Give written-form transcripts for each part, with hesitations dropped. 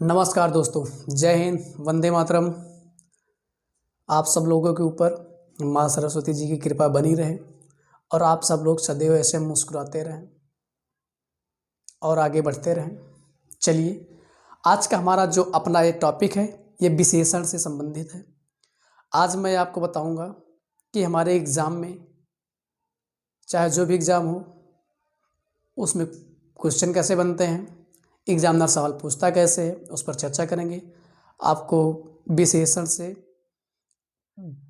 नमस्कार दोस्तों, जय हिंद, वंदे मातरम। आप सब लोगों के ऊपर माँ सरस्वती जी की कृपा बनी रहे और आप सब लोग सदैव ऐसे मुस्कुराते रहें और आगे बढ़ते रहें। चलिए, आज का हमारा जो अपना ये टॉपिक है ये विशेषण से संबंधित है। आज मैं आपको बताऊंगा कि हमारे एग्ज़ाम में, चाहे जो भी एग्ज़ाम हो, उसमें क्वेश्चन कैसे बनते हैं, एग्जामिनर सवाल पूछता कैसे है, उस पर चर्चा करेंगे। आपको विशेषण से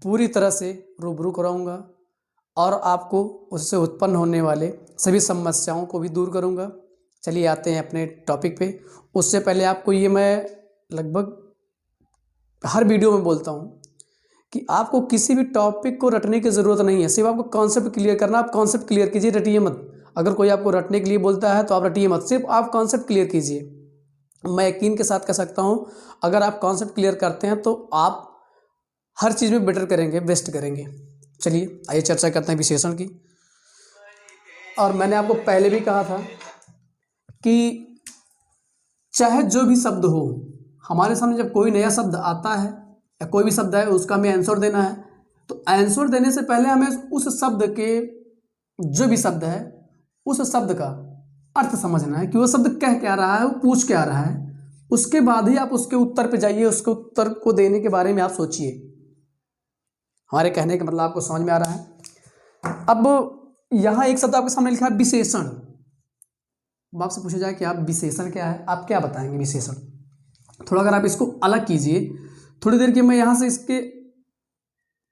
पूरी तरह से रूबरू कराऊंगा और आपको उससे उत्पन्न होने वाले सभी समस्याओं को भी दूर करूंगा। चलिए आते हैं अपने टॉपिक पे। उससे पहले आपको ये मैं लगभग हर वीडियो में बोलता हूँ कि आपको किसी भी टॉपिक को रटने की ज़रूरत नहीं है, सिर्फ आपको कॉन्सेप्ट क्लियर करना। आप कॉन्सेप्ट क्लियर कीजिए, रटिए मत। अगर कोई आपको रटने के लिए बोलता है तो आप रटिए मत, सिर्फ आप कॉन्सेप्ट क्लियर कीजिए। मैं यकीन के साथ कह सकता हूँ, अगर आप कॉन्सेप्ट क्लियर करते हैं तो आप हर चीज़ में बेटर करेंगे, बेस्ट करेंगे। चलिए आइए चर्चा करते हैं विशेषण की। और मैंने आपको पहले भी कहा था कि चाहे जो भी शब्द हो, हमारे सामने जब कोई नया शब्द आता है या कोई भी शब्द है, उसका हमें आंसर देना है, तो आंसर देने से पहले हमें उस शब्द के, जो भी शब्द है, उस शब्द का अर्थ समझना है कि वो शब्द कह क्या रहा है, वो पूछ क्या रहा है। उसके बाद ही आप उसके उत्तर पे जाइए, उसके उत्तर को देने के बारे में आप सोचिए। हमारे कहने का मतलब आपको समझ में आ रहा है। अब यहाँ एक शब्द आपके सामने लिखा है विशेषण। अब आपसे पूछा जाए कि आप विशेषण क्या है, आप क्या बताएंगे विशेषण? थोड़ा अगर आप इसको अलग कीजिए, थोड़ी देर के मैं यहाँ से इसके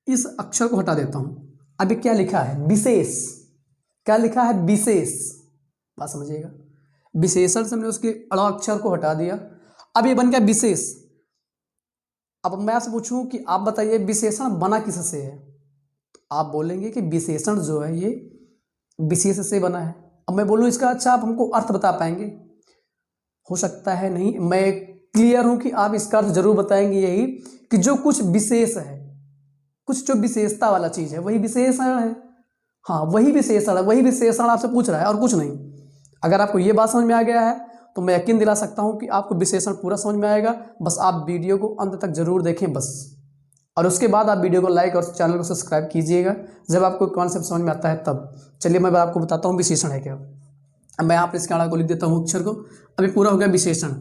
इस अक्षर को हटा देता हूँ। अभी क्या लिखा है? विशेष। क्या लिखा है? विशेष। बात समझिएगा, विशेषण से हमने उसके अड़ा अक्षर को हटा दिया, अब ये बन गया विशेष। अब मैं आपसे पूछूं कि आप बताइए विशेषण बना किससे है, तो आप बोलेंगे कि विशेषण जो है ये विशेष से बना है। अब मैं बोलूं इसका, अच्छा आप हमको अर्थ बता पाएंगे? हो सकता है नहीं। मैं क्लियर हूं कि आप इसका अर्थ जरूर बताएंगे, यही कि जो कुछ विशेष है, कुछ जो विशेषता वाला चीज है, वही विशेषण है। हाँ, वही विशेषण है, वही विशेषण आपसे पूछ रहा है और कुछ नहीं। अगर आपको ये बात समझ में आ गया है तो मैं यकीन दिला सकता हूं कि आपको विशेषण पूरा समझ में आएगा। बस आप वीडियो को अंत तक जरूर देखें बस, और उसके बाद आप वीडियो को लाइक और चैनल को सब्सक्राइब कीजिएगा जब आपको कॉन्सेप्ट समझ में आता है तब। चलिए मैं आपको बताता हूँ विशेषण है क्या। अब मैं यहाँ पर इसके आड़ा को लिख देता हूँ अक्षर को। अभी पूरा हो गया विशेषण,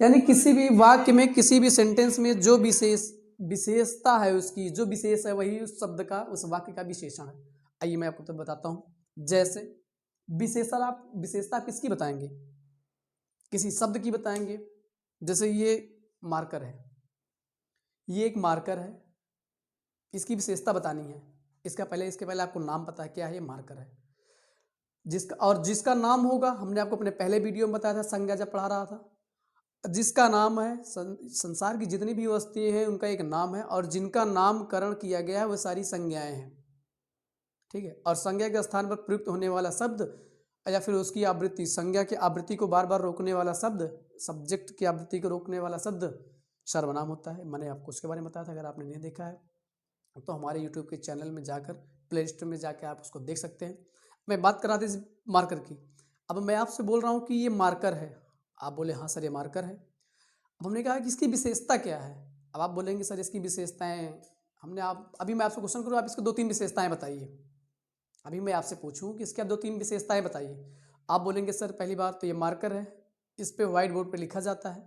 यानी किसी भी वाक्य में, किसी भी सेंटेंस में जो विशेषता है, उसकी जो विशेष है, वही उस शब्द का, उस वाक्य का विशेषण है। आइए मैं आपको तो बताता हूँ। जैसे विशेषण, आप विशेषता किसकी बताएंगे? किसी शब्द की बताएंगे। जैसे ये मार्कर है, ये एक मार्कर है, इसकी विशेषता बतानी है। इसके पहले आपको नाम पता है क्या है? ये मार्कर है। जिसका नाम होगा, हमने आपको अपने पहले वीडियो में बताया था, संज्ञा जब पढ़ा रहा था, जिसका नाम है, संसार की जितनी भी वस्तुएं हैं उनका एक नाम है, और जिनका नामकरण किया गया है वो सारी संज्ञाएं हैं। ठीक है। और संज्ञा के स्थान पर प्रयुक्त होने वाला शब्द या फिर उसकी आवृत्ति, संज्ञा की आवृत्ति को बार बार रोकने वाला शब्द, सब्जेक्ट की आवृत्ति को रोकने वाला शब्द सर्वनाम होता है। मैंने आपको उसके बारे में बताया था। अगर आपने नहीं देखा है तो हमारे यूट्यूब के चैनल में जाकर, प्ले स्टोर में जाकर आप उसको देख सकते हैं। मैं बात कर रहा था इस मार्कर की। अब मैं आपसे बोल रहा हूँ कि ये मार्कर है, आप बोले हाँ सर ये मार्कर है। अब हमने कहा कि इसकी विशेषता क्या है। अब आप बोलेंगे सर इसकी विशेषताएं, अभी मैं आपसे क्वेश्चन करूँ, आप इसको 2-3 विशेषताएं बताइए। अभी मैं आपसे पूछूं कि इसकी आप 2-3 विशेषताएं बताइए। आप बोलेंगे सर पहली बात तो ये मार्कर है, इस पे व्हाइट बोर्ड पे लिखा जाता है।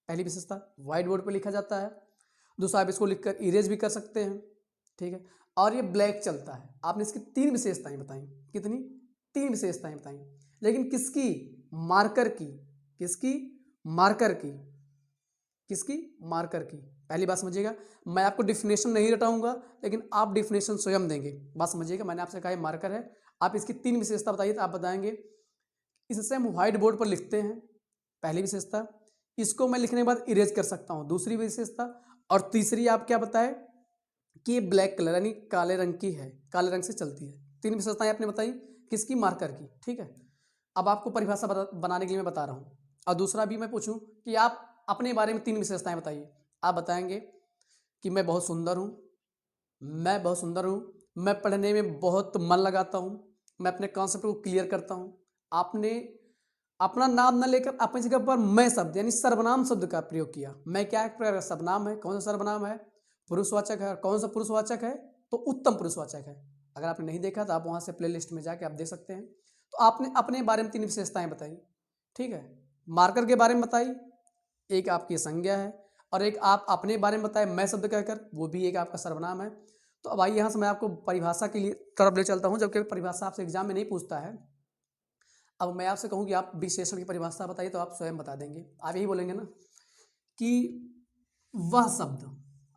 पहली विशेषता, व्हाइट बोर्ड पे लिखा जाता है। दूसरा, आप इसको लिखकर इरेज भी कर सकते हैं। ठीक है। और ये ब्लैक चलता है। आपने इसकी 3 विशेषताएं बताई। कितनी? 3 विशेषताएं बताई। लेकिन किसकी? मार्कर की। किसकी? मार्कर की। किसकी? मार्कर की। पहली बात समझिएगा, मैं आपको डिफिनेशन नहीं रटाऊंगा, लेकिन आप डिफिनेशन स्वयं देंगे। बात समझिएगा, मैंने आपसे कहा मार्कर है, आप इसकी 3 विशेषता बताइए तो आप बताएंगे इससे हम व्हाइट बोर्ड पर लिखते हैं, पहली विशेषता। इसको मैं लिखने के बाद इरेज कर सकता हूं, दूसरी विशेषता। और तीसरी आप क्या बताए कि ये ब्लैक कलर यानी काले रंग की है, काले रंग से चलती है। 3 विशेषताएं आपने बताई, किसकी? मार्कर की। ठीक है। अब आपको परिभाषा बनाने के लिए मैं बता रहा हूं। और दूसरा भी मैं पूछूं कि आप अपने बारे में 3 विशेषताएं बताइए। आप बताएंगे कि मैं बहुत सुंदर हूं, मैं बहुत सुंदर हूं, मैं पढ़ने में बहुत मन लगाता हूं, मैं अपने कॉन्सेप्ट को क्लियर करता हूं। आपने अपना नाम न लेकर अपनी जगह पर मैं शब्द यानी सर्वनाम शब्द का प्रयोग किया। मैं क्या एक प्रकार का सर्वनाम है। कौन सा सर्वनाम है? पुरुषवाचक है। और कौन सा पुरुषवाचक है? तो उत्तम पुरुषवाचक है। अगर आपने नहीं देखा तो आप वहां से प्लेलिस्ट में जाके आप देख सकते हैं। तो आपने अपने बारे में 3 विशेषताएं बताई, ठीक है। मार्कर के बारे में बताई, एक आपकी संज्ञा है, और एक आप अपने बारे में बताए मैं शब्द कहकर, वो भी एक आपका सर्वनाम है। तो अब आइए यहाँ से मैं आपको परिभाषा के लिए तरफ ले चलता हूँ, जबकि परिभाषा आपसे एग्जाम में नहीं पूछता है। अब मैं आपसे कहूँ कि आप विशेषण की परिभाषा बताइए, तो आप स्वयं बता देंगे। आप यही बोलेंगे ना कि वह शब्द,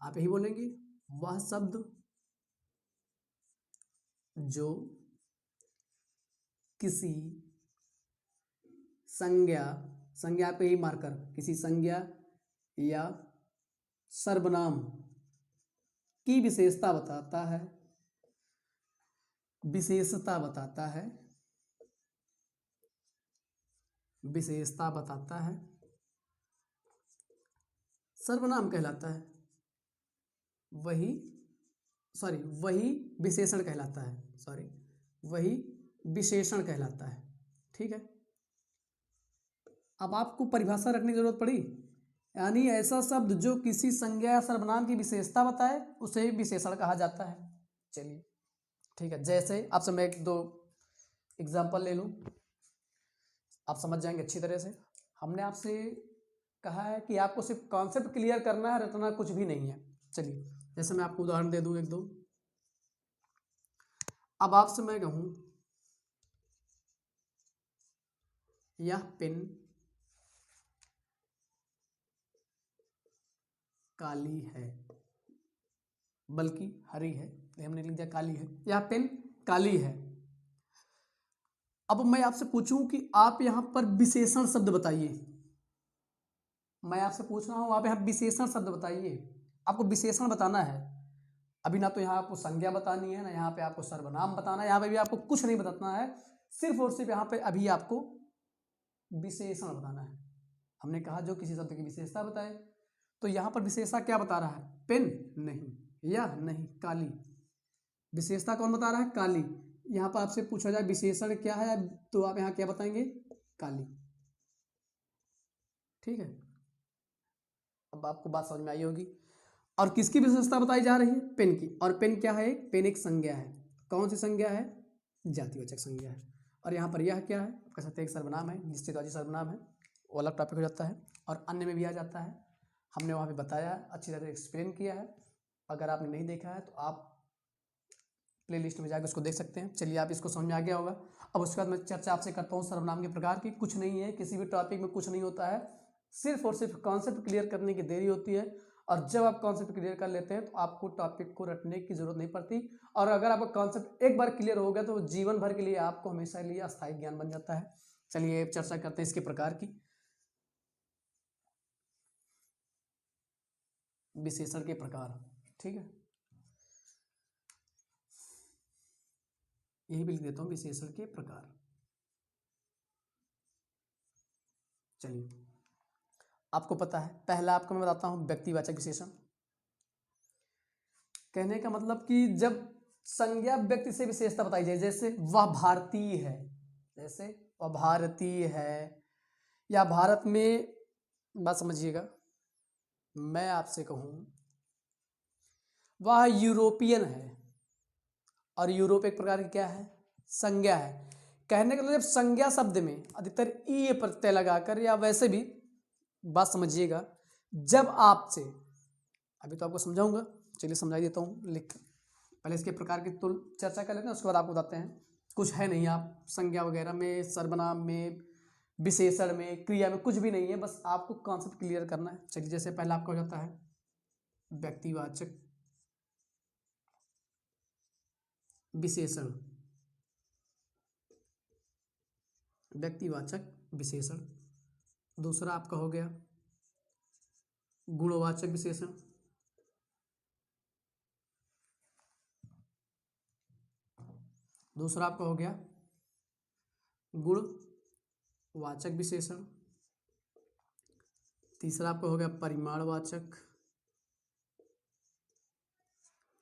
आप यही बोलेंगे वह शब्द जो किसी संज्ञा, संज्ञा पे ही मार्कर, किसी संज्ञा या सर्वनाम की विशेषता बताता है, विशेषता बताता है, विशेषता बताता है, सर्वनाम कहलाता है, वही वही विशेषण कहलाता है, वही विशेषण कहलाता है। ठीक है। अब आपको परिभाषा रखने की जरूरत पड़ी, यानी ऐसा शब्द जो किसी संज्ञा या सर्वनाम की विशेषता बताए उसे विशेषण कहा जाता है। चलिए ठीक है, जैसे आपसे मैं 1-2 एग्जाम्पल ले लूं, आप समझ जाएंगे अच्छी तरह से। हमने आपसे कहा है कि आपको सिर्फ कॉन्सेप्ट क्लियर करना है, रटना कुछ भी नहीं है। चलिए जैसे मैं आपको उदाहरण दे दूं 1-2। अब आपसे मैं कहूं यह पेन काली है, बल्कि हरी है, हमने लिख दिया काली है। यह पेन काली है। अब मैं आपसे पूछूं कि आप यहां पर विशेषण शब्द बताइए। मैं आपसे पूछ रहा हूं आप यहां विशेषण शब्द बताइए। आपको विशेषण बताना है। अभी ना तो यहाँ आपको संज्ञा बतानी है, ना यहाँ पे आपको सर्वनाम बताना है, यहाँ पे भी आपको कुछ नहीं बताना है। सिर्फ और सिर्फ यहाँ पे अभी आपको विशेषण बताना है। हमने कहा जो किसी शब्द की विशेषता बताए, तो यहाँ पर विशेषता क्या बता रहा है? पेन नहीं, यह नहीं, काली। विशेषता कौन बता रहा है? काली। यहाँ पर आपसे पूछा जाए विशेषण क्या है, तो आप यहाँ क्या बताएंगे? काली। ठीक है, अब आपको बात समझ में आई होगी। और किसकी विशेषता बताई जा रही है? पेन की। और पेन क्या है? पेन एक संज्ञा है। कौन सी संज्ञा है? जातिवाचक संज्ञा है। और यहाँ पर यह क्या है? कह सकते हैं एक सर्वनाम है, निश्चितवाची सर्वनाम है, वो अलग टॉपिक हो जाता है और अन्य में भी आ जाता है। हमने वहाँ पे बताया, अच्छी तरह एक्सप्लेन किया है। अगर आपने नहीं देखा है तो आप प्ले लिस्ट में जाकर उसको देख सकते हैं। चलिए आप इसको समझ में आ गया होगा। अब उसके बाद मैं चर्चा आपसे करता हूँ सर्वनाम के प्रकार की। कुछ नहीं है, किसी भी टॉपिक में कुछ नहीं होता है, सिर्फ और सिर्फ कॉन्सेप्ट क्लियर करने की देरी होती है। और जब आप कॉन्सेप्ट क्लियर कर लेते हैं तो आपको टॉपिक को रटने की जरूरत नहीं पड़ती। और अगर आपका कॉन्सेप्ट एक बार क्लियर हो गया तो जीवन भर के लिए आपको हमेशा लिए अस्थायी ज्ञान बन जाता है। चलिए चर्चा करते हैं इसके प्रकार की। विशेषण के प्रकार, ठीक है, यही भी लिख देता हूं, विशेषण के प्रकार। चलिए आपको पता है, पहला आपको मैं बताता हूं व्यक्तिवाचक विशेषण। कहने का मतलब कि जब संज्ञा व्यक्ति से विशेषता बताई जाए, जैसे वह भारतीय है, जैसे वह भारतीय है, या भारत में, बात समझिएगा, मैं आपसे कहूं वह यूरोपियन है, और यूरोप एक प्रकार की क्या है? संज्ञा है। कहने का मतलब जब संज्ञा शब्द में अधिकतर ई प्रत्यय लगाकर, या वैसे भी, बात समझिएगा, जब आपसे, अभी तो आपको समझाऊंगा, चलिए समझा देता हूँ लिख, पहले इसके प्रकार की तुल चर्चा कर लेते हैं, उसके बाद आपको बताते हैं। कुछ है नहीं, आप संज्ञा वगैरह में, सर्वनाम में, विशेषण में, क्रिया में कुछ भी नहीं है, बस आपको कॉन्सेप्ट क्लियर करना है। चलिए जैसे पहला आपका हो जाता है व्यक्तिवाचक विशेषण, व्यक्तिवाचक विशेषण। दूसरा आपका हो गया गुणवाचक विशेषण। दूसरा आपका हो गया गुणवाचक विशेषण। तीसरा आपका हो गया परिमाणवाचक,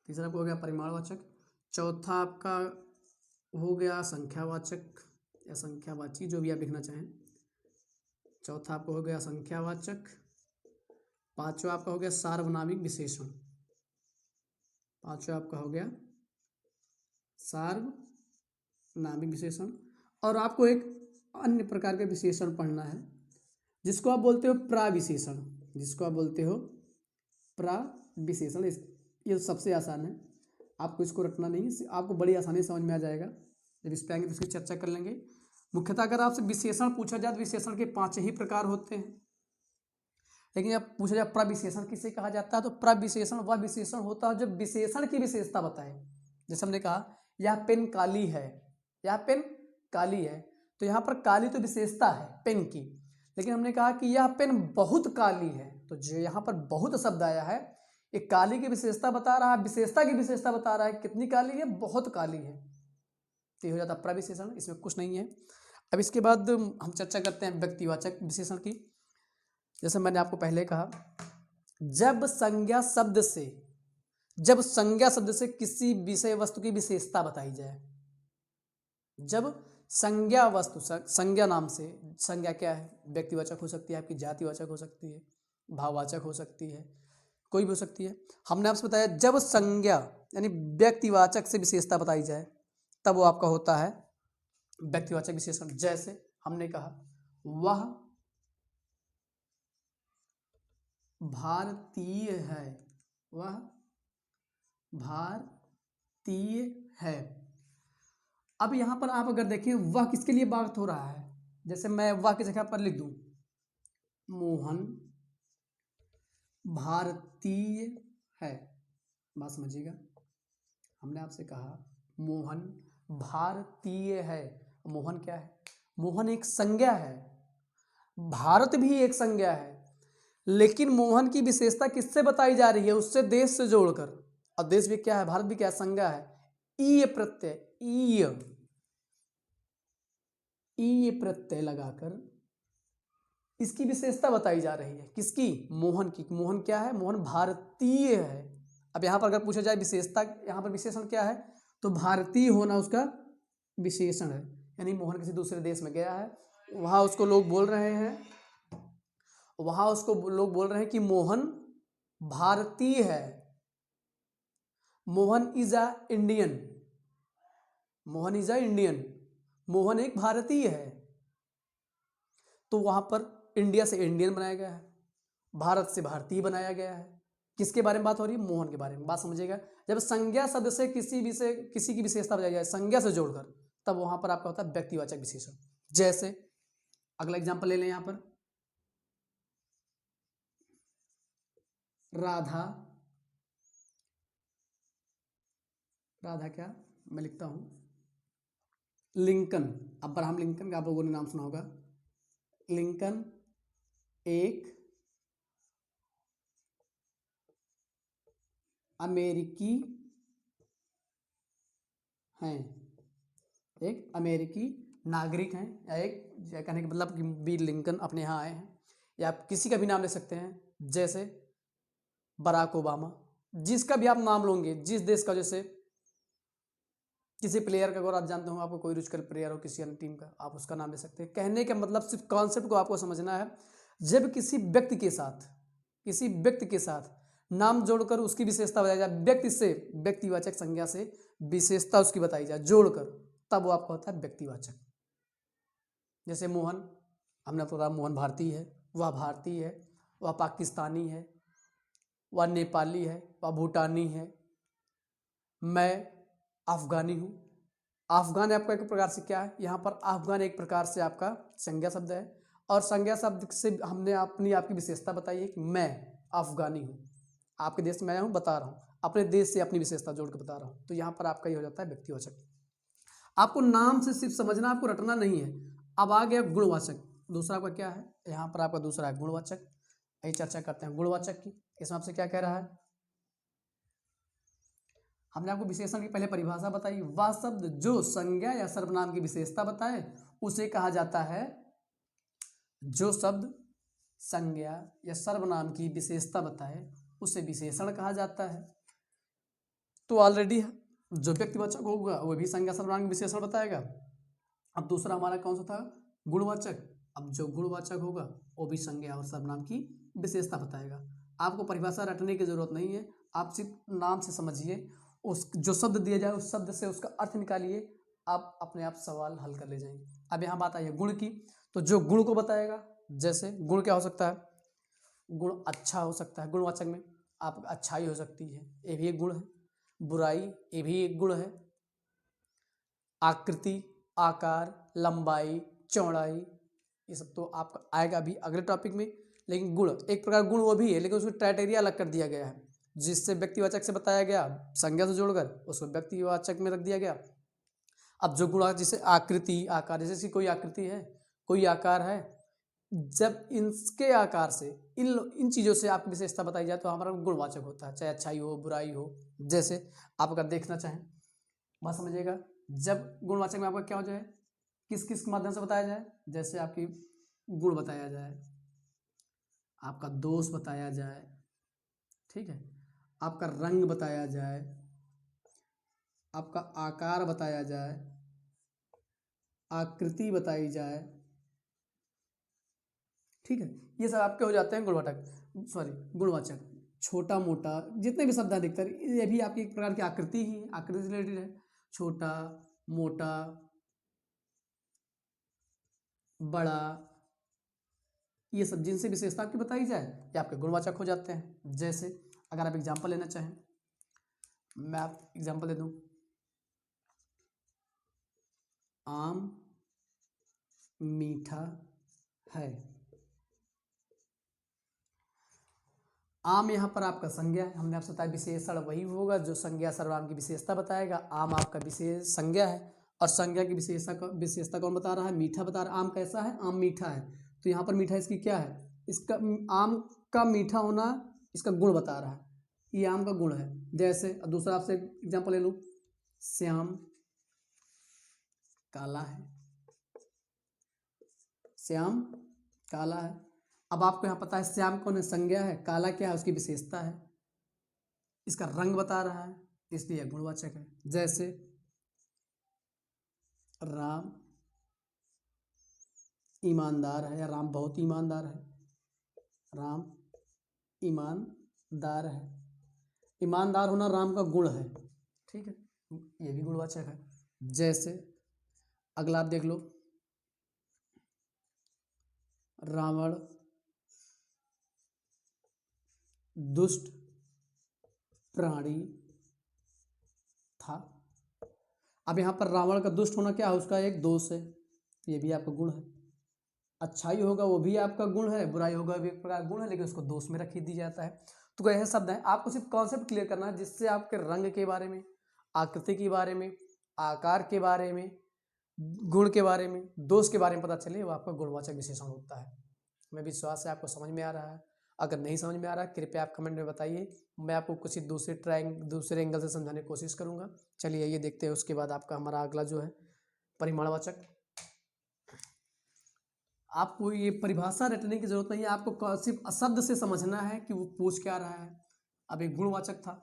तीसरा आपका हो गया परिमाणवाचक। चौथा आपका हो गया संख्यावाचक या संख्यावाची, जो भी आप लिखना चाहें। चौथा आपका हो गया संख्यावाचक, पांचवा आपका हो गया सार्वनामिक विशेषण, पांचवा आपका हो गया सार्वनामिक विशेषण। और आपको एक अन्य प्रकार का विशेषण पढ़ना है जिसको आप बोलते हो प्राविशेषण, जिसको आप बोलते हो प्राविशेषण। ये सबसे आसान है, आपको इसको रटना नहीं है, आपको बड़ी आसानी से समझ में आ जाएगा। जब इस पे आएंगे तो इसकी चर्चा कर लेंगे। मुख्यतः अगर आपसे विशेषण पूछा जाए तो विशेषण के 5 ही प्रकार होते हैं, लेकिन जब पूछा जाए प्रविशेषण किसे कहा जाता है तो प्रविशेषण वह विशेषण होता है जो विशेषण की विशेषता बताए। जैसे हमने कहा यह पेन काली है, यह पेन काली है, तो यहाँ पर काली तो विशेषता है पेन की, लेकिन हमने कहा कि यह पेन बहुत काली है, तो जो यहाँ पर बहुत शब्द आया है एक काली की विशेषता बता रहा है, विशेषता की विशेषता बता रहा है, कितनी काली है, बहुत काली है, तो ये हो जाता प्रविशेषण, इसमें कुछ नहीं है। अब इसके बाद हम चर्चा करते हैं व्यक्तिवाचक विशेषण की। जैसे मैंने आपको पहले कहा जब संज्ञा शब्द से किसी विषय वस्तु की विशेषता बताई जाए, जब संज्ञा वस्तु संज्ञा नाम से, संज्ञा क्या है, व्यक्तिवाचक हो सकती है, आपकी जातिवाचक हो सकती है, भाववाचक हो सकती है, कोई भी हो सकती है। हमने आपसे बताया जब संज्ञा यानी व्यक्तिवाचक से विशेषता बताई जाए तब वो आपका होता है व्यक्तिवाचक विशेषण। जैसे हमने कहा वह भारतीय है, वह भारतीय है। अब यहां पर आप अगर देखें वह किसके लिए बात हो रहा है, जैसे मैं वह की जगह पर लिख दूं मोहन भारतीय है, बात समझिएगा। हमने आपसे कहा मोहन भारतीय है, मोहन क्या है, मोहन एक संज्ञा है, भारत भी एक संज्ञा है, लेकिन मोहन की विशेषता किससे बताई जा रही है, उससे देश से जोड़कर, और देश भी क्या है, भारत भी क्या है, संज्ञा है, ईय प्रत्यय, ईय प्रत्यय लगाकर इसकी विशेषता बताई जा रही है, किसकी, मोहन की। मोहन क्या है, मोहन भारतीय है। अब यहां पर अगर पूछा जाए विशेषता, यहां पर विशेषण क्या है, तो भारतीय होना उसका विशेषण है, यानी मोहन किसी दूसरे देश में गया है, वहां उसको लोग बोल रहे हैं, वहां उसको लोग बोल रहे हैं कि मोहन भारतीय है, Mohan is a Indian, Mohan is a Indian, Mohan एक भारतीय है। तो वहां पर इंडिया से इंडियन बनाया गया है, भारत से भारतीय बनाया गया है। किसके बारे में बात हो रही है, मोहन के बारे में, बात समझिएगा। जब संज्ञा शब्द से किसी की विशेषता बताई जाए संज्ञा से जोड़कर, तब वहां पर आपका होता है व्यक्तिवाचक विशेषण। जैसे अगला एग्जांपल ले लें, यहां पर राधा, राधा क्या, मैं लिखता हूं लिंकन, अब्राहम लिंकन का आप लोगों ने नाम सुना होगा। लिंकन एक अमेरिकी हैं, एक अमेरिकी नागरिक हैं, या एक कहने का मतलब कि वीर लिंकन अपने यहाँ आए हैं, या आप किसी का भी नाम ले सकते हैं, जैसे बराक ओबामा, जिसका भी आप नाम लोगे, जिस देश का, जैसे किसी प्लेयर का अगर आप जानते हो, आपको कोई रुचिकर प्लेयर हो किसी अन्य टीम का, आप उसका नाम ले सकते हैं। कहने का मतलब सिर्फ कॉन्सेप्ट को आपको समझना है। जब किसी व्यक्ति के साथ नाम जोड़कर उसकी विशेषता बताई जाए, व्यक्ति से, व्यक्तिवाचक संज्ञा से विशेषता उसकी बताई जाए जोड़कर, तब वो आपका होता है व्यक्तिवाचक। जैसे मोहन, हमने आपको कहा मोहन भारतीय है, वह भारतीय है, वह पाकिस्तानी है, वह नेपाली है, वह भूटानी है, मैं अफगानी हूँ। अफगान आपका एक प्रकार से क्या है, यहाँ पर अफगान एक प्रकार से आपका संज्ञा शब्द है, और संज्ञा शब्द से हमने आपकी विशेषता बताई है कि मैं अफगानी हूँ, आपके देश में आया हूँ, बता रहा हूँ, अपने देश से अपनी विशेषता जोड़ कर बता रहा हूँ, तो यहाँ पर आपका ये हो जाता है व्यक्तिवाचक। आपको नाम से सिर्फ समझना, आपको रटना नहीं है। अब आ गया गुणवाचक, दूसरा आपका क्या है, यहाँ पर आपका दूसरा है गुणवाचक। यही चर्चा करते हैं गुणवाचक की। इसमें आपसे क्या कह रहा है, हमने आपको विशेषण की पहले परिभाषा बताई, वह शब्द जो संज्ञा या सर्वनाम की विशेषता बताए उसे कहा जाता है, जो शब्द संज्ञा या सर्वनाम की विशेषता बताए उसे विशेषण कहा जाता है। तो ऑलरेडी जो व्यक्तिवाचक होगा वो भी संज्ञा सर्वनाम की विशेषण बताएगा। अब दूसरा हमारा कौन सा था, गुणवाचक। अब जो गुणवाचक होगा वो भी संज्ञा और सर्वनाम की विशेषता बताएगा। आपको परिभाषा रटने की जरूरत नहीं है, आप सिर्फ नाम से समझिए, उस जो शब्द दिया जाए उस शब्द से उसका अर्थ निकालिए, आप अपने आप सवाल हल कर ले जाएंगे। अब यहाँ बात आई है गुण की, तो जो गुण को बताएगा, जैसे गुण क्या हो सकता है, गुण अच्छा हो सकता है, गुणवाचक में आप अच्छाई हो सकती है, ये भी एक गुण है। बुराई, ये भी एक गुण है। आकृति, आकार, लंबाई, चौड़ाई, ये सब तो आपका आएगा अभी अगले टॉपिक में। लेकिन गुण एक प्रकार गुण वो भी है, लेकिन उसमें क्राइटेरिया अलग कर दिया गया है, जिससे व्यक्तिवाचक से बताया गया संज्ञा से जोड़कर उसको व्यक्तिवाचक में रख दिया गया। अब जो गुण जैसे आकृति, आकार, जैसे कोई आकृति है, कोई आकार है, जब इनके आकार से इन चीज़ों से आपकी विशेषता बताई जाए तो हमारा गुणवाचक होता है, चाहे अच्छाई हो बुराई हो। जैसे आप अगर देखना चाहें, बात समझिएगा, जब गुणवाचक में आपका क्या हो जाए, किस किस माध्यम से बताया जाए, जैसे आपकी गुण बताया जाए, आपका दोष बताया जाए, ठीक है, आपका रंग बताया जाए, आपका आकार बताया जाए, आकृति बताई जाए, ठीक है, ये सब आपके हो जाते हैं गुणवाचक। छोटा मोटा जितने भी शब्द अधिकतर ये भी आपकी एक प्रकार की आकृति ही है, आकृति से रिलेटेड है। छोटा, मोटा, बड़ा, ये सब जिनसे विशेषता आपकी बताई जाए ये आपके गुणवाचक हो जाते हैं। जैसे अगर आप एग्जाम्पल लेना चाहें, मैं आप एग्जाम्पल दे दूं, आम मीठा है। आम यहाँ पर आपका संज्ञा है, हमने आपसे बताया विशेषण वही होगा जो संज्ञा सर्वनाम की विशेषता बताएगा। आम आपका विशेष संज्ञा है, और संज्ञा की विशेषता कौन बता रहा है, मीठा बता रहा है। आम कैसा है, आम मीठा है, तो यहाँ पर मीठा इसकी क्या है, इसका आम का मीठा होना इसका गुण बता रहा है, ये आम का गुण है। जैसे दूसरा आपसे एग्जाम्पल ले लूँ, श्याम काला है, श्याम काला है। अब आपको यहाँ पता है श्याम कौन है, संज्ञा है, काला क्या है, उसकी विशेषता है, इसका रंग बता रहा है, इसलिए गुणवाचक है। जैसे राम ईमानदार है, या राम बहुत ईमानदार है, राम ईमानदार है, ईमानदार होना राम का गुण है, ठीक है, ये भी गुणवाचक है। जैसे अगला आप देख लो, रावण दुष्ट प्राणी था। अब यहाँ पर रावण का दुष्ट होना क्या है, उसका एक दोष है, तो ये भी आपका गुण है। अच्छाई होगा वो भी आपका गुण है, बुराई होगा भी एक प्रकार गुण है, लेकिन उसको दोष में रख दी जाता है। तो कोई ऐसे शब्द है, आपको सिर्फ कॉन्सेप्ट क्लियर करना है, जिससे आपके रंग के बारे में, आकृति के बारे में, आकार के बारे में, गुण के बारे में, दोष के बारे में पता चले, वो आपका गुणवाचक विशेषण होता है। मैं विश्वास है आपको समझ में आ रहा है। अगर नहीं समझ में आ रहा है कृपया आप कमेंट में बताइए, मैं आपको कुछ दूसरे एंगल से समझाने की कोशिश करूंगा। चलिए ये देखते हैं, उसके बाद आपका हमारा अगला जो है परिमाणवाचक। आपको ये परिभाषा रटने की जरूरत नहीं है, आपको सिर्फ शब्द से समझना है कि वो पूछ क्या रहा है। अब एक गुणवाचक था,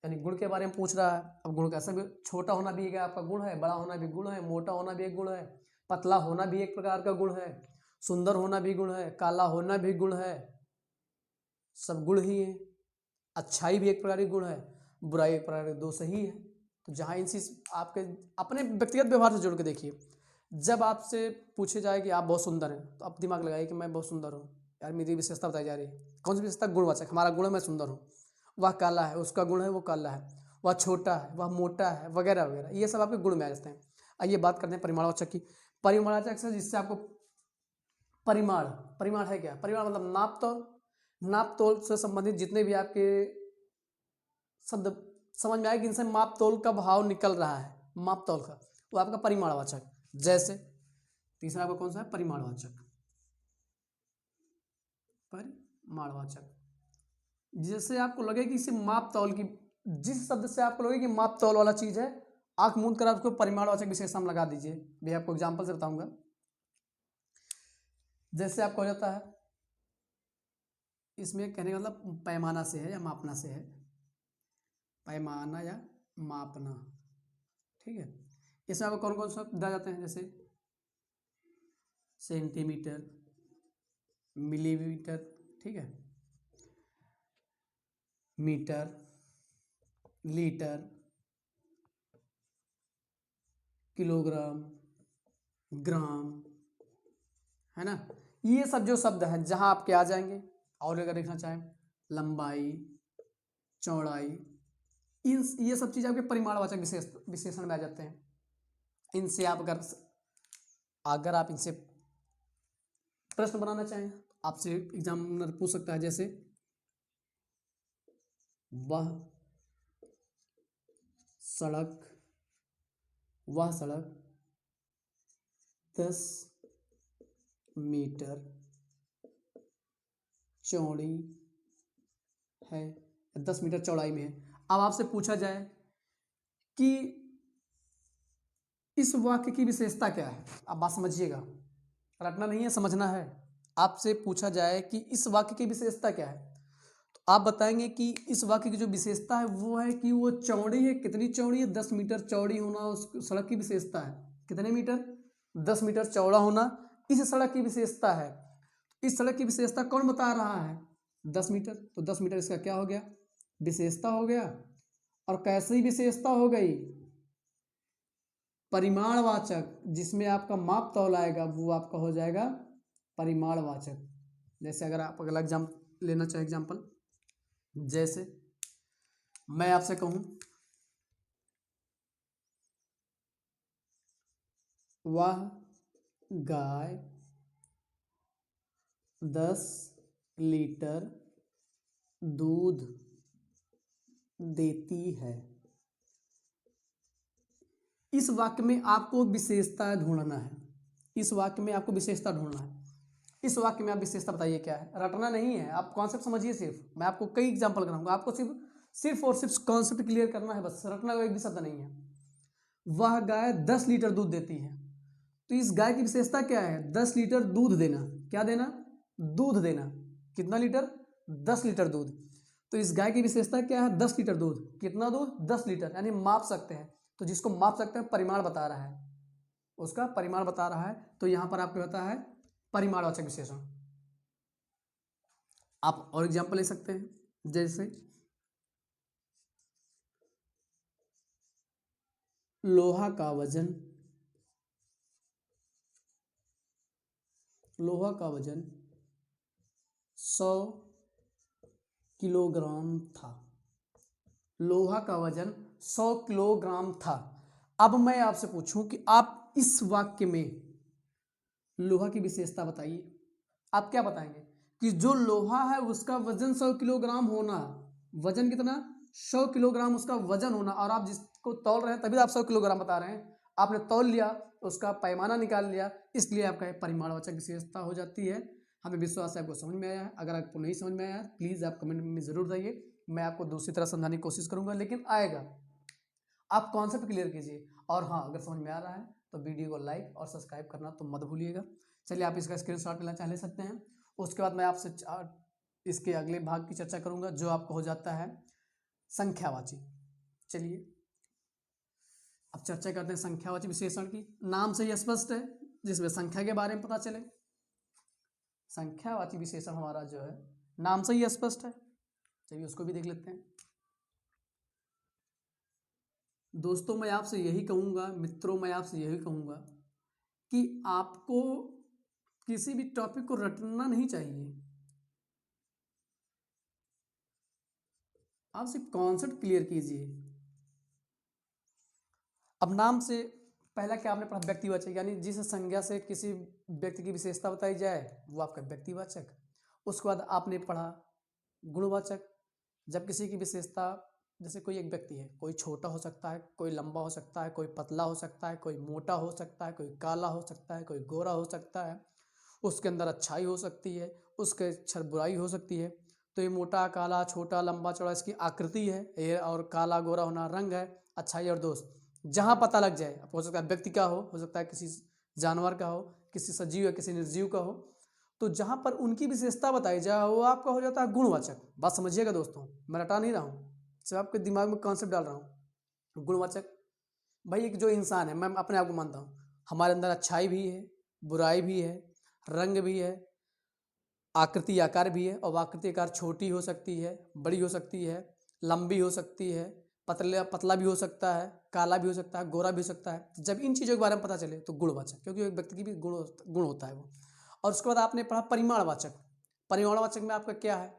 यानी गुण के बारे में पूछ रहा है। अब गुण कैसा भी, छोटा होना भी एक आपका गुण है, बड़ा होना भी गुण है, मोटा होना भी एक गुण है, पतला होना भी एक प्रकार का गुण है, सुंदर होना भी गुण है, काला होना भी गुण है, सब गुण ही है। अच्छाई भी एक प्रकार की गुण है, बुराई एक प्रकार का दोष ही है। तो जहाँ इन चीज आपके अपने व्यक्तिगत व्यवहार से जोड़ के देखिए, जब आपसे पूछे जाए कि आप बहुत सुंदर हैं, तो आप दिमाग लगाइए कि मैं बहुत सुंदर हूँ, यार मेरी विशेषता बताई जा रही है, कौन सी विशेषता, गुणवाचक, हमारा गुण है मैं सुंदर हूँ। वह काला है, उसका गुण है वो काला है, वह छोटा है, वह मोटा है, वगैरह वगैरह, ये सब आपके गुण में आ जाते हैं। आइए बात करते हैं परिमाणवाचक की। परिमाणवाचक से जिससे आपको परिमाण, परिमाण है क्या, परिमाण मतलब नाप तोल, नाप तोल से संबंधित जितने भी आपके शब्द समझ में आए कि इनसे माप तोल का भाव निकल रहा है, माप तोल का, वो आपका परिमाणवाचक। जैसे तीसरा आपका कौन सा है, परिमाणवाचक, परिमाणवाचक, जैसे आपको लगे कि इसे माप तौल की, जिस शब्द से आपको लगे कि माप तौल वाला चीज है, आंख मूंद कर आपको परिमाणवाचक विशेषण लगा दीजिए। भैया आपको एग्जांपल से बताऊंगा। जैसे आपको हो जाता है, इसमें कहने का मतलब पैमाना से है या मापना से है, पैमाना या मापना, ठीक है। इसमें आपको कौन कौन सा दिया जाते हैं, जैसे सेंटीमीटर, मिलीमीटर, ठीक है, मीटर, लीटर, किलोग्राम, ग्राम, है ना। ये सब जो शब्द हैं जहां आपके आ जाएंगे, और अगर देखना चाहें लंबाई, चौड़ाई, इन ये सब चीज़ आपके परिमाणवाचक विशेषण में आ जाते हैं। इनसे आप अगर आप इनसे प्रश्न बनाना चाहें, आपसे एग्जामिनर पूछ सकता है, जैसे वह सड़क 10 मीटर चौड़ी है, 10 मीटर चौड़ाई में है। अब आपसे पूछा जाए कि इस वाक्य की विशेषता क्या है। आप बात समझिएगा, रटना नहीं है, समझना है। आपसे पूछा जाए कि इस वाक्य की विशेषता क्या है, तो आप बताएंगे कि इस वाक्य की जो विशेषता है वो है कि वो चौड़ी है। कितनी चौड़ी है? 10 मीटर चौड़ी होना उस सड़क की विशेषता है। कितने मीटर? 10 मीटर चौड़ा होना इस सड़क की विशेषता है। इस सड़क की विशेषता कौन बता रहा है? 10 मीटर। तो 10 मीटर इसका क्या हो गया? विशेषता हो गया। और कैसी विशेषता हो गई? परिमाणवाचक। जिसमें आपका माप तौल आएगा वो आपका हो जाएगा परिमाणवाचक। जैसे अगर आप अगला एग्जाम्पल लेना चाहे, एग्जाम्पल जैसे मैं आपसे कहूं वह गाय 10 लीटर दूध देती है। इस वाक्य में आपको विशेषता ढूंढना है। इस वाक्य में आपको विशेषता ढूंढना है। इस वाक्य में आप विशेषता बताइए क्या है। रटना नहीं है, आप कॉन्सेप्ट समझिए। सिर्फ मैं आपको कई एग्जांपल कराऊंगा, आपको सिर्फ और सिर्फ कॉन्सेप्ट क्लियर करना है बस। रटना का एक भी शब्द नहीं है। वह गाय 10 लीटर दूध देती है। तो इस गाय की विशेषता क्या है? 10 लीटर दूध देना। क्या देना? दूध देना। कितना लीटर? 10 लीटर दूध। तो इस गाय की विशेषता क्या है? 10 लीटर दूध। कितना दूध? 10 लीटर। यानी माप सकते हैं। तो जिसको माप सकते हैं, परिमाण बता रहा है, उसका परिमाण बता रहा है। तो यहां पर आपको होता है परिमाणवाचक विशेषण। आप और एग्जाम्पल ले सकते हैं, जैसे लोहा का वजन 100 किलोग्राम था। लोहा का वजन 100 किलोग्राम था। अब मैं आपसे पूछूं कि आप इस वाक्य में लोहा की विशेषता बताइए। आप क्या बताएंगे? कि जो लोहा है उसका वजन 100 किलोग्राम होना। वजन कितना? 100 किलोग्राम उसका वजन होना। और आप जिसको तौल रहे हैं तभी आप 100 किलोग्राम बता रहे हैं। आपने तौल लिया, उसका पैमाना निकाल लिया, इसलिए आपका परिमाणवाचक विशेषता हो जाती है। हमें विश्वास है आपको समझ में आया है। अगर आपको नहीं समझ में आया प्लीज़ आप कमेंट में ज़रूर बताइए, मैं आपको दूसरी तरह समझाने की कोशिश करूंगा, लेकिन आएगा। आप कॉन्सेप्ट क्लियर कीजिए। और हाँ, अगर समझ में आ रहा है तो वीडियो को लाइक और सब्सक्राइब करना तो मत भूलिएगा। चलिए, आप इसका स्क्रीनशॉट लेना चाह ले सकते हैं। उसके बाद मैं आपसे इसके अगले भाग की चर्चा करूंगा, जो आपको हो जाता है संख्यावाची। चलिए अब चर्चा करते हैं संख्यावाची विशेषण की। नाम से ही स्पष्ट है, जिसमें संख्या के बारे में पता चले। संख्यावाची विशेषण हमारा जो है नाम से ही स्पष्ट है। चलिए उसको भी देख लेते हैं। दोस्तों, मैं आपसे यही कहूँगा, मित्रों मैं आपसे यही कहूँगा कि आपको किसी भी टॉपिक को रटना नहीं चाहिए। आप सिर्फ कॉन्सेप्ट क्लियर कीजिए। अब नाम से पहला क्या आपने पढ़ा? व्यक्तिवाचक, यानी जिस संज्ञा से किसी व्यक्ति की विशेषता बताई जाए वो आपका व्यक्तिवाचक। उसके बाद आपने पढ़ा गुणवाचक। जब किसी की विशेषता, जैसे कोई एक व्यक्ति है, कोई छोटा हो सकता है, कोई लंबा हो सकता है, कोई पतला हो सकता है, कोई मोटा हो सकता है, कोई काला हो सकता है, कोई गोरा हो सकता है, उसके अंदर अच्छाई हो सकती है, उसके अंदर बुराई हो सकती है। तो ये मोटा, काला, छोटा, लंबा, चौड़ा इसकी आकृति है ये, और काला गोरा होना रंग है। अच्छाई और दोष जहाँ पता लग जाए, हो सकता है व्यक्ति का हो सकता है किसी जानवर का हो, किसी सजीव या किसी निर्जीव का हो, तो जहाँ पर उनकी विशेषता बताई जाए वो आपका हो जाता है गुणवाचक। बात समझिएगा दोस्तों, मैं रटा नहीं रहा हूँ, सिर्फ आपके दिमाग में कॉन्सेप्ट डाल रहा हूँ। गुणवाचक भाई एक जो इंसान है, मैं अपने आप को मानता हूँ, हमारे अंदर अच्छाई भी है, बुराई भी है, रंग भी है, आकृति आकार भी है, और आकृति आकार छोटी हो सकती है, बड़ी हो सकती है, लंबी हो सकती है, पतला भी हो सकता है, काला भी हो सकता है, गोरा भी हो सकता है। जब इन चीज़ों के बारे में पता चले तो गुणवाचक, क्योंकि एक व्यक्ति की भी गुण होता है वो। और उसके बाद आपने पढ़ा परिमाणवाचक। परिमाणवाचक में आपका क्या है?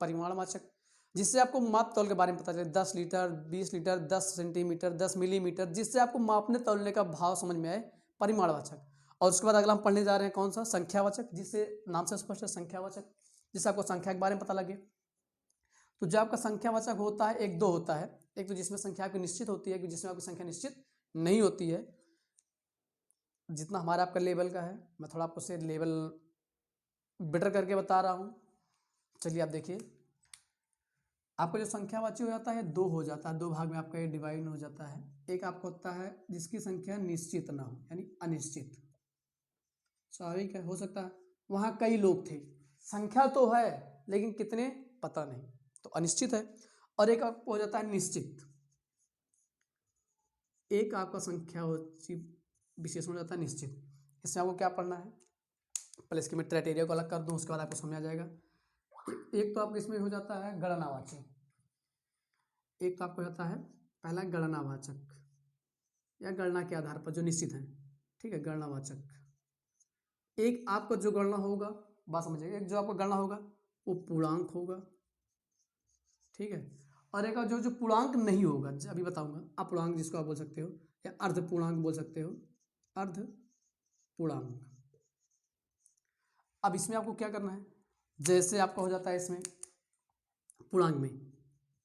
परिमाणवाचक जिससे आपको माप तौल के बारे में पता चले, 10 लीटर, 20 लीटर, 10 सेंटीमीटर, 10 मिलीमीटर, जिससे आपको मापने तौलने का भाव समझ में आए, परिमाणवाचक। और उसके बाद अगला हम पढ़ने जा रहे हैं कौन सा? संख्यावाचक, जिससे नाम से स्पष्ट है, संख्यावाचक, जिससे आपको संख्या के बारे में पता लगे। तो जो आपका संख्यावाचक होता है, एक दो होता है। एक तो जिसमें संख्या आपकी निश्चित होती है, कि जिसमें आपकी संख्या निश्चित नहीं होती है, जितना हमारा आपका लेवल का है। मैं थोड़ा आपको से लेवल बेटर करके बता रहा हूँ। चलिए आप देखिए, आपका जो संख्यावाची हो जाता है, दो हो जाता है, दो भाग में आपका ये डिवाइड हो जाता है। एक आपका होता है जिसकी संख्या निश्चित ना हो, यानी अनिश्चित। स्वाभाविक है, हो सकता है वहाँ कई लोग थे, संख्या तो है लेकिन कितने पता नहीं, तो अनिश्चित है। और एक आपको हो जाता है निश्चित। एक आपका संख्यावाची विशेषण हो जाता है निश्चित। इसमें आपको क्या पढ़ना है? पहले इसके मैं क्राइटेरिया को अलग कर दूं, उसके बाद आपको समझ आ जाएगा। एक तो आपको इसमें हो जाता है गणनावाची। एक तो आपको होता है पहला गणनावाचक, या गणना के आधार पर जो निश्चित है, ठीक है, गणनावाचक। एक आपका जो गणना होगा, बात समझिएगा, एक जो आपका गणना होगा वो पूर्णांक होगा, ठीक है। और एक जो जो पूर्णांक नहीं होगा, अभी बताऊंगा, अपूर्णांक जिसको आप बोल सकते हो, या अर्ध पूर्णांक बोल सकते हो, अर्ध पूर्णांक। अब इसमें आपको क्या करना है? जैसे आपका हो जाता है इसमें पूर्णांक में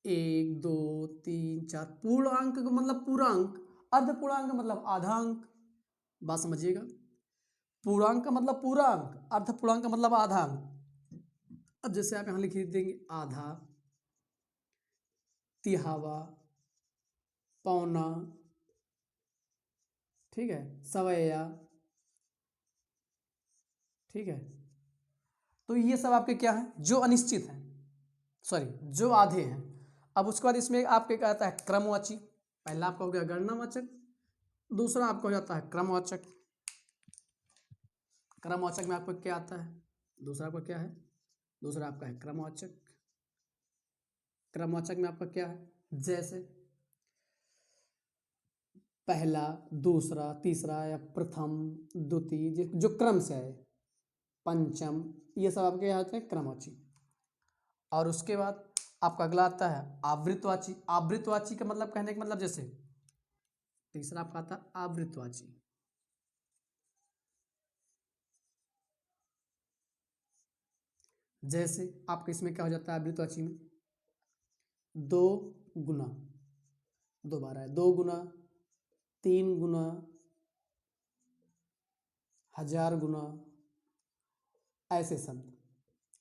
1 2 3 4, पूर्णांक का मतलब पूर्णांक, अर्ध पूर्णांक का मतलब आधा अंक। बात समझिएगा, पूर्णांक का मतलब पूरा अंक, अर्ध पूर्णांक का मतलब आधा अंक। अब जैसे आप यहां लिख देंगे आधा, तिहावा, पौना, ठीक है, सवैया, ठीक है। तो ये सब आपके क्या है? जो अनिश्चित हैं, सॉरी जो आधे हैं। अब उसके बाद इसमें आपके क्या आता है? क्रमवाची। पहला आपका हो गया गणनावाचक, दूसरा आपका हो जाता है क्रमवाचक। क्रमवाचक में आपको क्या आता है? दूसरा आपका क्या है? दूसरा आपका है क्रमवाचक। क्रमवाचक में आपका क्या है? जैसे पहला, दूसरा, तीसरा, या प्रथम, द्वितीय, जो क्रम से है, पंचम, ये सब आपके यहाँ होते हैं क्रमवाची। और उसके बाद आपका अगला आता है आवृतवाची। आवृतवाची का मतलब, कहने का मतलब, जैसे तीसरा आपका आता है आवृतवाची। जैसे आपके इसमें क्या हो जाता है आवृतवाची में? दो गुना, दोबारा है, दो गुना, तीन गुना, हजार गुना, ऐसे शब्द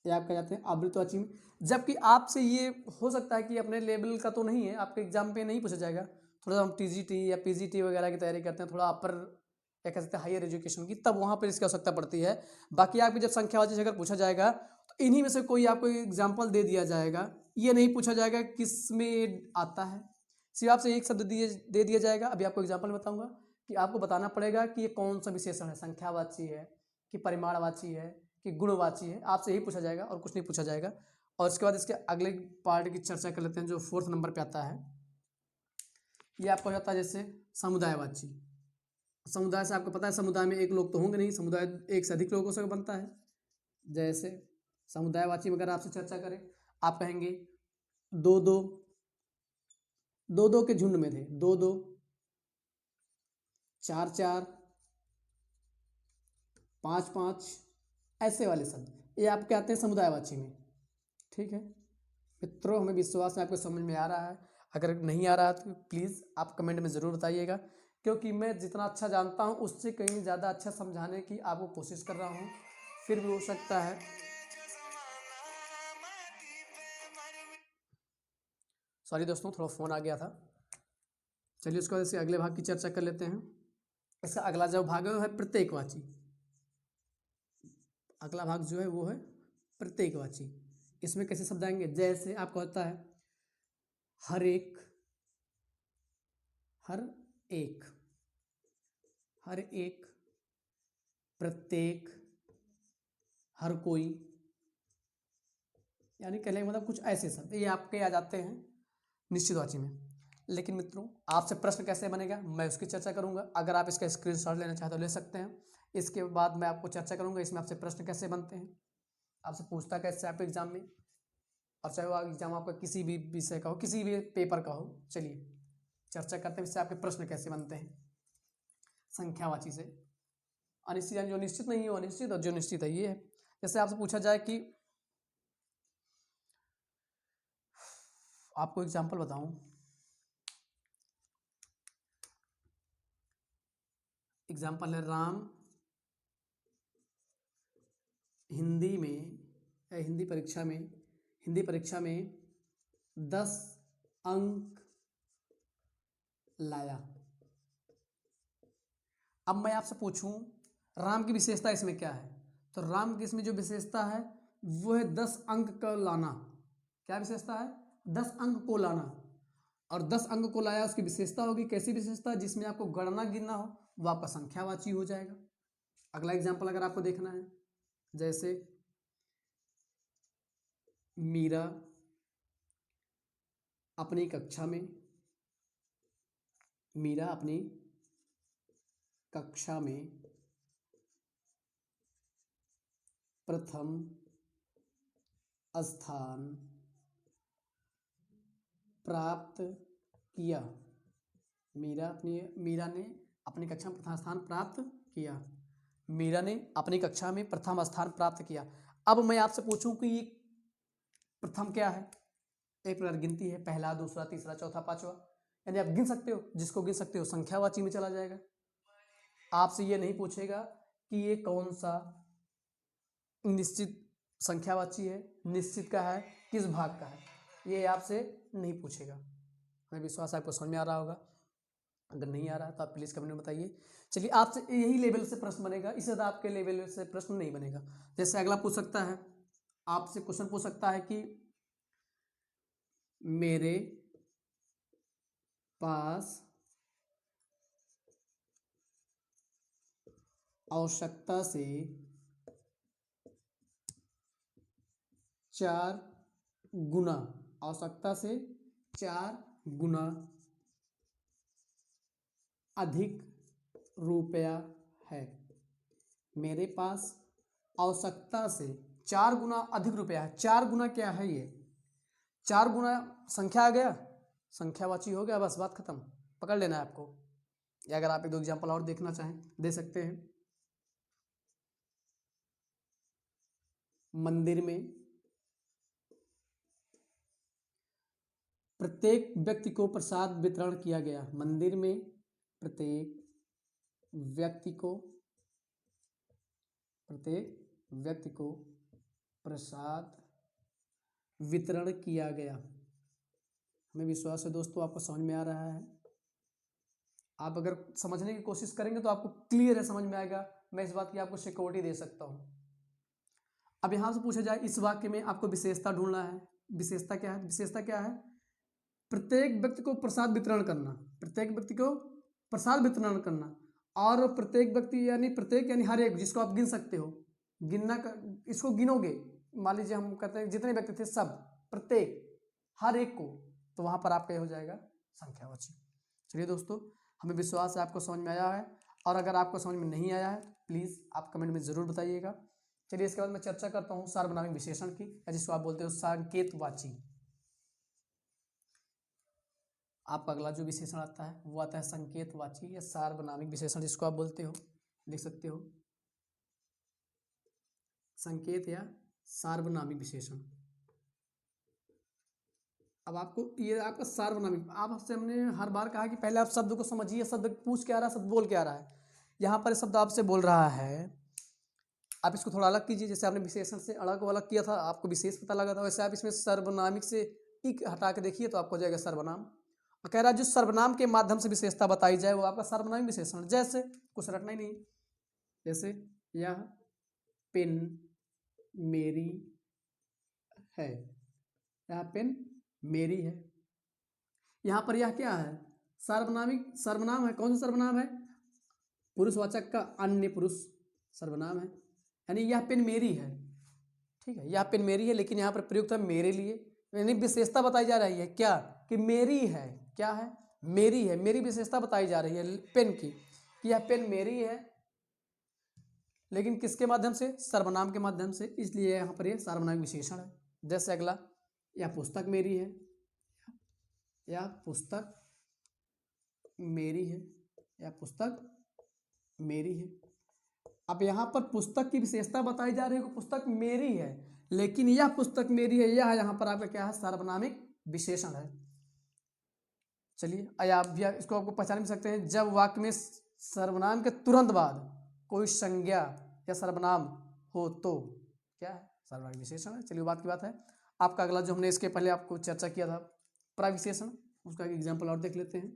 ये आप क्या जाते हैं आवृतवाची में। जबकि आपसे ये हो सकता है कि अपने लेवल का तो नहीं है, आपके एग्जाम पे नहीं पूछा जाएगा। थोड़ा हम टीजीटी या पीजीटी वगैरह की तैयारी करते हैं, थोड़ा अपर क्या कह सकते हैं हायर एजुकेशन की, तब वहाँ पर इसकी आवश्यकता पड़ती है। बाकी आपकी जब संख्यावाची से अगर पूछा जाएगा तो इन्हीं में से कोई आपको एग्जाम्पल दे दिया जाएगा। ये नहीं पूछा जाएगा किस में आता है, सिर्फ आपसे एक शब्द दे दिया जाएगा। अभी आपको एग्जाम्पल बताऊंगा कि आपको बताना पड़ेगा कि ये कौन सा विशेषण है, संख्यावाची है कि परिमाणवाची है कि गुणवाची है। आपसे यही पूछा जाएगा और कुछ नहीं पूछा जाएगा। और उसके बाद इसके अगले पार्ट की चर्चा कर लेते हैं, जो 4th नंबर पे आता है। ये आपका हो जाता है जैसे समुदायवाची। समुदाय से आपको पता है, समुदाय में एक लोग तो होंगे नहीं, समुदाय एक से अधिक लोगों से बनता है। जैसे समुदायवाची में अगर आपसे चर्चा करें, आप कहेंगे दो दो, दो दो के झुंड में थे, दो दो, चार चार, पाँच पाँच, ऐसे वाले शब्द ये आपके आते हैं समुदायवाची में, ठीक है। मित्रों, हमें विश्वास है आपको समझ में आ रहा है। अगर नहीं आ रहा तो प्लीज़ आप कमेंट में ज़रूर बताइएगा, क्योंकि मैं जितना अच्छा जानता हूँ उससे कहीं ज़्यादा अच्छा समझाने की आपको कोशिश कर रहा हूँ। फिर भी हो सकता है, सॉरी दोस्तों, थोड़ा फ़ोन आ गया था। चलिए उसके बाद से अगले भाग की चर्चा कर लेते हैं। इसका अगला जो भाग है वो है प्रत्येकवाची। अगला भाग जो है वो है प्रत्येकवाची। इसमें कैसे शब्द आएंगे? जैसे आपका होता है हर एक, हर एक, हर एक, प्रत्येक, हर कोई, यानी कहने का मतलब कुछ ऐसे शब्द ये आपके आ जाते हैं निश्चितवाची में। लेकिन मित्रों आपसे प्रश्न कैसे बनेगा मैं उसकी चर्चा करूंगा। अगर आप इसका स्क्रीनशॉट लेना चाहते हो ले सकते हैं। इसके बाद मैं आपको चर्चा करूंगा इसमें आपसे प्रश्न कैसे बनते हैं, आपसे पूछता कैसे आपके एग्जाम में, और चाहे वो एग्जाम आपका किसी भी विषय का हो, किसी भी पेपर का हो। चलिए चर्चा करते हैं इससे आपके प्रश्न कैसे बनते हैं संख्यावाची से। अनिश्चित यानी जो निश्चित नहीं हो अनिश्चित, और जो निश्चित है ये है। जैसे आपसे पूछा जाए कि आपको एग्जाम्पल बताऊं, एग्जाम्पल है राम हिंदी में हिंदी परीक्षा में 10 अंक लाया। अब मैं आपसे पूछूं राम की विशेषता इसमें क्या है, तो राम की इसमें जो विशेषता है वो है 10 अंक का लाना। क्या विशेषता है? 10 अंक को लाना। और 10 अंक को लाया उसकी विशेषता होगी कैसी विशेषता, जिसमें आपको गणना गिनना हो वो आपका संख्यावाची हो जाएगा। अगला एग्जाम्पल अगर आपको देखना है, जैसे मीरा अपनी कक्षा में प्रथम स्थान प्राप्त किया। मीरा ने अपनी कक्षा में प्रथम स्थान प्राप्त किया। मीरा ने अपनी कक्षा में प्रथम स्थान प्राप्त किया। अब मैं आपसे पूछूं कि ये प्रथम क्या है, एक प्रकार गिनती है, पहला दूसरा तीसरा चौथा पांचवा, यानी आप गिन सकते हो, जिसको गिन सकते हो संख्यावाची में चला जाएगा। आपसे ये नहीं पूछेगा कि ये कौन सा निश्चित संख्यावाची है, निश्चित का है, किस भाग का है, ये आपसे नहीं पूछेगा। हमें विश्वास है आपको समझ में आ रहा होगा। अगर नहीं आ रहा तो आप प्लीज कमेंट में बताइए। चलिए आपसे यही लेवल से प्रश्न बनेगा, इससे ज़्यादा आपके लेवल से प्रश्न नहीं बनेगा। जैसे अगला पूछ सकता है, आपसे क्वेश्चन पूछ सकता है कि मेरे पास आवश्यकता से 4 गुना अधिक रुपया है। मेरे पास आवश्यकता से 4 गुना अधिक रुपया है। 4 गुना क्या है ये? 4 गुना संख्या आ गया, संख्यावाची हो गया, बस बात खत्म। पकड़ लेना है आपको। या अगर आप एक दो एग्जाम्पल और देखना चाहें दे सकते हैं। मंदिर में प्रत्येक व्यक्ति को प्रसाद वितरण किया गया। मंदिर में प्रत्येक व्यक्ति को प्रसाद वितरण किया गया। हमें विश्वास है दोस्तों आपको समझ में आ रहा है। आप अगर समझने की कोशिश करेंगे तो आपको क्लियर है, समझ में आएगा। मैं इस बात की आपको सिक्योरिटी दे सकता हूँ। अब यहां से पूछा जाए इस वाक्य में आपको विशेषता ढूंढना है। विशेषता क्या है? विशेषता क्या है? प्रत्येक व्यक्ति को प्रसाद वितरण करना। प्रत्येक व्यक्ति को प्रसाद वितरण करना, और प्रत्येक व्यक्ति यानी हर एक, जिसको आप गिन सकते हो। गिनना इसको गिनोगे, मान लीजिए हम कहते हैं जितने व्यक्ति थे सब, प्रत्येक, हर एक को, तो वहां पर आपका हो जाएगा संख्यावाची। चलिए दोस्तों, हमें विश्वास है आपको समझ में आया है, और अगर आपको समझ में नहीं आया है प्लीज आप कमेंट में जरूर बताइएगा। चलिए इसके बाद मैं चर्चा करता हूँ सार्वनामिक विशेषण की, या जिसको आप बोलते हो संकेतवाची। आपका अगला जो विशेषण आता है वो आता है संकेतवाची या सार्वनामिक विशेषण, जिसको आप बोलते हो, लिख सकते हो संकेत या सार्वनामिक विशेषण। अब आपको ये आपका सार्वनामिक, आपसे हमने हर बार कहा कि पहले आप शब्द को समझिए, शब्द पूछ के आ रहा है, शब्द बोल के आ रहा है। यहाँ पर शब्द आपसे बोल रहा है, आप इसको थोड़ा अलग कीजिए। जैसे आपने विशेषण से अलग किया था, आपको विशेष पता लगा था, वैसे आप इसमें सर्वनामिक से टिक हटा के देखिए तो आपको हो जाएगा सर्वनाम। और कह रहा है जो सर्वनाम के माध्यम से विशेषता बताई जाए वो आपका सर्वनामिक विशेषण। जैसे कुछ रटना ही नहीं, जैसे यह पेन मेरी है, यह पेन मेरी है। यहां पर यह क्या है? सर्वनाम है। कौन सा सर्वनाम है? पुरुषवाचक का अन्य पुरुष सर्वनाम है, यानी यह पेन मेरी है। ठीक है, यह पेन मेरी है, लेकिन यहाँ पर प्रयुक्त है मेरे लिए, यानी विशेषता बताई जा रही है क्या, कि मेरी है। क्या है, मेरी है, मेरी विशेषता बताई जा रही है पेन की, कि यह पेन मेरी है, लेकिन किसके माध्यम से, सर्वनाम के माध्यम से, इसलिए यहाँ पर यह सार्वनामिक विशेषण है। जैसे अगला, यह पुस्तक मेरी है, यह पुस्तक मेरी है, यह पुस्तक मेरी है। अब यहाँ पर पुस्तक की विशेषता बताई जा रही है कि पुस्तक मेरी है, लेकिन यह पुस्तक मेरी है, यह यहाँ पर आपका क्या है, सार्वनामिक विशेषण है। चलिए आप भी इसको आपको पहचान भी सकते हैं, जब वाक्य में सर्वनाम के तुरंत बाद कोई संज्ञा या सर्वनाम हो तो क्या है, सर्वनामिक विशेषण है। चलिए बात की बात है। आपका अगला जो हमने इसके पहले आपको चर्चा किया था प्रविशेषण, उसका एक एग्जाम्पल और देख लेते हैं।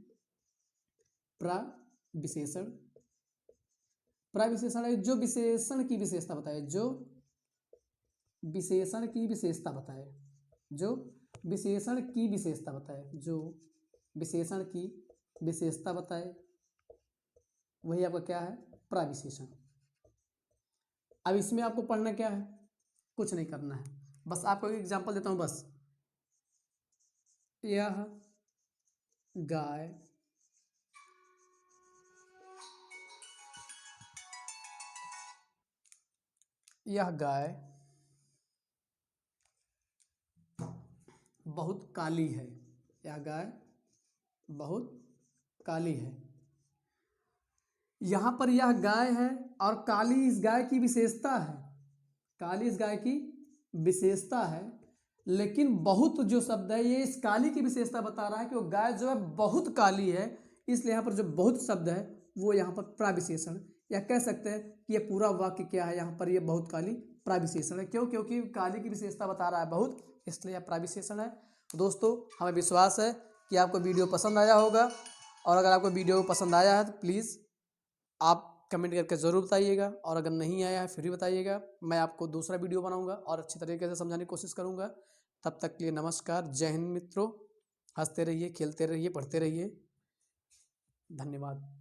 प्रविशेषण, प्रविशेषण है जो विशेषण की विशेषता बताए, जो विशेषण की विशेषता बताए, जो विशेषण की विशेषता बताए, जो विशेषण की विशेषता बताए, वही आपका क्या है, प्रविशेषण। अब इसमें आपको पढ़ना क्या है, कुछ नहीं करना है, बस आपको एक एग्जांपल देता हूं बस। यह गाय यह गाय बहुत काली है, यह गाय बहुत काली है। यहां पर यह गाय है और काली इस गाय की विशेषता है, काली इस गाय की विशेषता है, लेकिन बहुत जो शब्द है ये इस काली की विशेषता बता रहा है कि वो गाय जो है बहुत काली है, इसलिए यहाँ पर जो बहुत शब्द है वो यहाँ पर प्रविशेषण, या कह सकते हैं कि ये पूरा वाक्य क्या है, यहाँ पर ये बहुत काली प्रविशेषण है। क्यों, क्योंकि काली की विशेषता बता रहा है बहुत, इसलिए यह प्रविशेषण है। दोस्तों हमें विश्वास है कि आपको वीडियो पसंद आया होगा, और अगर आपको वीडियो पसंद आया है तो प्लीज़ आप कमेंट करके ज़रूर बताइएगा, और अगर नहीं आया है फिर भी बताइएगा। मैं आपको दूसरा वीडियो बनाऊंगा और अच्छी तरीके से समझाने की कोशिश करूंगा। तब तक के लिए नमस्कार, जय हिंद मित्रों। हंसते रहिए, खेलते रहिए, पढ़ते रहिए। धन्यवाद।